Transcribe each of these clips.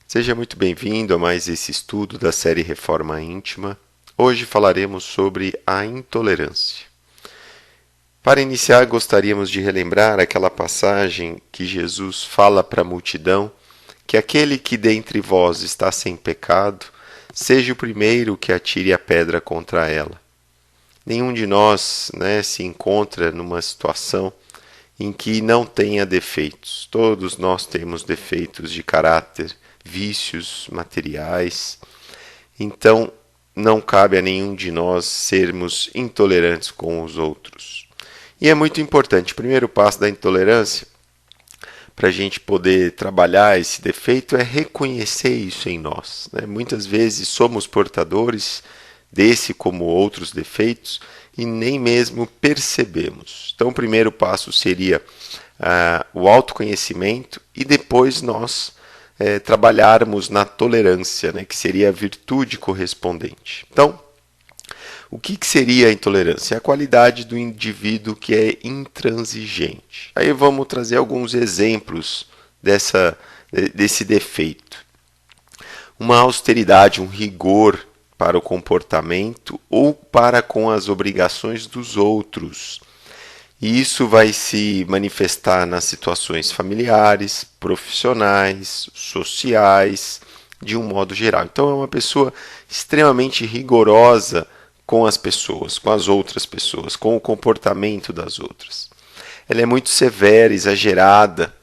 Seja muito bem-vindo a mais esse estudo da série Reforma Íntima. Hoje falaremos sobre a intolerância. Para iniciar, gostaríamos de relembrar aquela passagem que Jesus fala para a multidão que aquele que dentre vós está sem pecado, seja o primeiro que atire a pedra contra ela. Nenhum de nós, se encontra numa situação em que não tenha defeitos. Todos nós temos defeitos de caráter, vícios materiais. Então, não cabe a nenhum de nós sermos intolerantes com os outros. E é muito importante, o primeiro passo da intolerância, para a gente poder trabalhar esse defeito, é reconhecer isso em nós. Muitas vezes somos portadores desse como outros defeitos e nem mesmo percebemos. Então, o primeiro passo seria o autoconhecimento e depois nós trabalharmos na tolerância, que seria a virtude correspondente. Então, o que seria a intolerância? É a qualidade do indivíduo que é intransigente. Aí vamos trazer alguns exemplos desse defeito. Uma austeridade, um rigor para o comportamento ou para com as obrigações dos outros. E isso vai se manifestar nas situações familiares, profissionais, sociais, de um modo geral. Então é uma pessoa extremamente rigorosa com as pessoas, com as outras pessoas, com o comportamento das outras. Ela é muito severa, exagerada,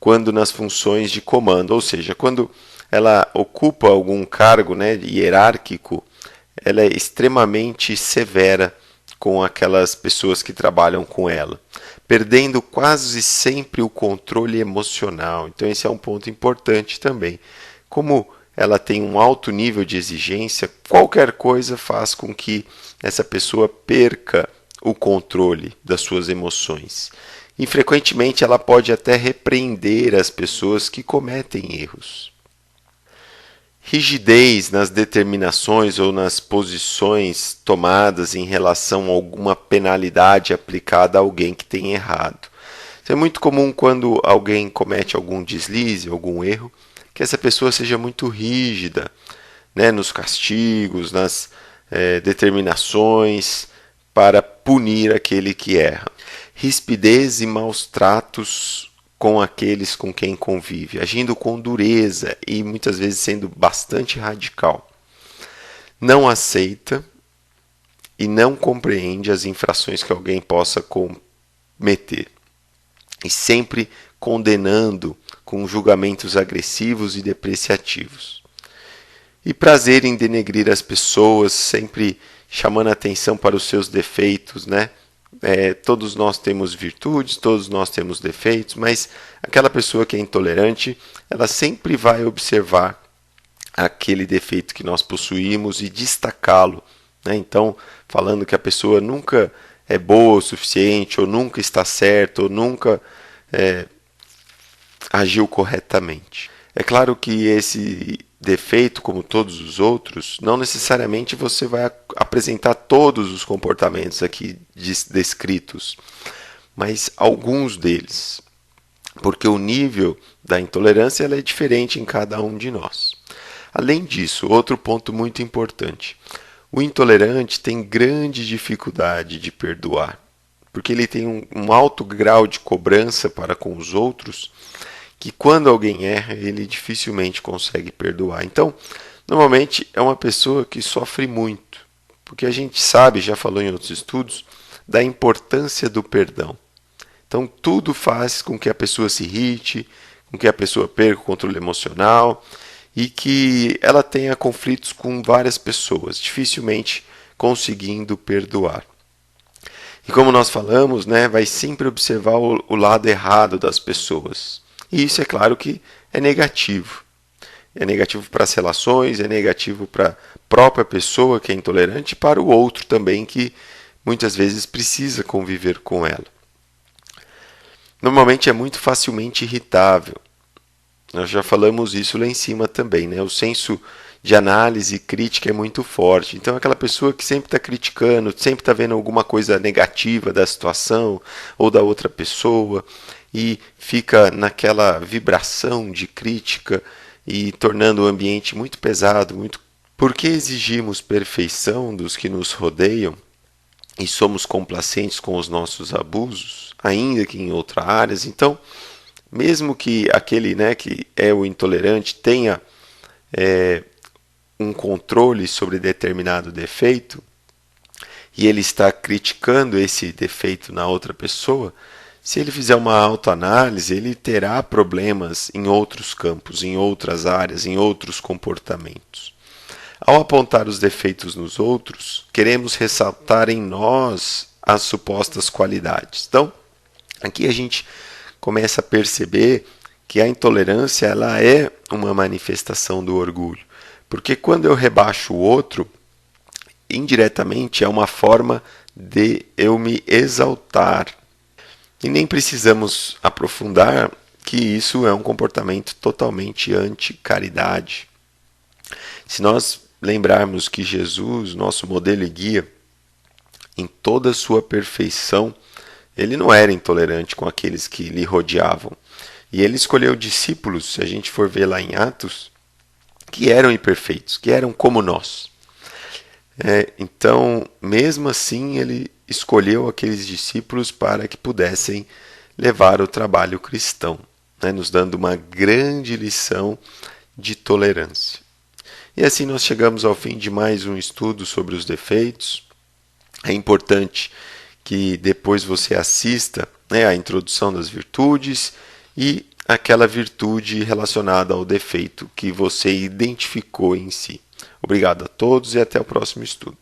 quando nas funções de comando, ou seja, quando ela ocupa algum cargo hierárquico, ela é extremamente severa com aquelas pessoas que trabalham com ela, perdendo quase sempre o controle emocional. Então esse é um ponto importante também. Como ela tem um alto nível de exigência, qualquer coisa faz com que essa pessoa perca o controle das suas emoções. E frequentemente ela pode até repreender as pessoas que cometem erros. Rigidez nas determinações ou nas posições tomadas em relação a alguma penalidade aplicada a alguém que tem errado. Isso é muito comum quando alguém comete algum deslize, algum erro, que essa pessoa seja muito rígida, nos castigos, nas determinações para punir aquele que erra. Rispidez e maus tratos com aqueles com quem convive, agindo com dureza e muitas vezes sendo bastante radical. Não aceita e não compreende as infrações que alguém possa cometer. E sempre condenando com julgamentos agressivos e depreciativos. E prazer em denegrir as pessoas, sempre chamando a atenção para os seus defeitos, todos nós temos virtudes, todos nós temos defeitos, mas aquela pessoa que é intolerante, ela sempre vai observar aquele defeito que nós possuímos e destacá-lo. Então, falando que a pessoa nunca é boa o suficiente, ou nunca está certa, ou nunca agiu corretamente. É claro que esse defeito, como todos os outros, não necessariamente você vai apresentar todos os comportamentos aqui descritos, mas alguns deles, porque o nível da intolerância ela é diferente em cada um de nós. Além disso, outro ponto muito importante, o intolerante tem grande dificuldade de perdoar, porque ele tem um alto grau de cobrança para com os outros, que quando alguém erra, ele dificilmente consegue perdoar. Então, normalmente é uma pessoa que sofre muito, porque a gente sabe, já falou em outros estudos, da importância do perdão. Então, tudo faz com que a pessoa se irrite, com que a pessoa perca o controle emocional e que ela tenha conflitos com várias pessoas, dificilmente conseguindo perdoar. E como nós falamos, vai sempre observar o lado errado das pessoas. E isso é claro que é negativo. É negativo para as relações, é negativo para a própria pessoa que é intolerante e para o outro também que muitas vezes precisa conviver com ela. Normalmente é muito facilmente irritável. Nós já falamos isso lá em cima também. O senso de análise e crítica é muito forte. Então aquela pessoa que sempre está criticando, sempre está vendo alguma coisa negativa da situação ou da outra pessoa, e fica naquela vibração de crítica e tornando o ambiente muito pesado, muito. Por que exigimos perfeição dos que nos rodeiam e somos complacentes com os nossos abusos, ainda que em outras áreas? Então, mesmo que aquele, que é o intolerante tenha um controle sobre determinado defeito e ele está criticando esse defeito na outra pessoa, se ele fizer uma autoanálise, ele terá problemas em outros campos, em outras áreas, em outros comportamentos. Ao apontar os defeitos nos outros, queremos ressaltar em nós as supostas qualidades. Então, aqui a gente começa a perceber que a intolerância ela é uma manifestação do orgulho. Porque quando eu rebaixo o outro, indiretamente é uma forma de eu me exaltar. E nem precisamos aprofundar que isso é um comportamento totalmente anti-caridade. Se nós lembrarmos que Jesus, nosso modelo e guia, em toda a sua perfeição, ele não era intolerante com aqueles que lhe rodeavam. E ele escolheu discípulos, se a gente for ver lá em Atos, que eram imperfeitos, que eram como nós. Então, mesmo assim, ele escolheu aqueles discípulos para que pudessem levar o trabalho cristão, nos dando uma grande lição de tolerância. E assim nós chegamos ao fim de mais um estudo sobre os defeitos. É importante que depois você assista a introdução das virtudes e aquela virtude relacionada ao defeito que você identificou em si. Obrigado a todos e até o próximo estudo.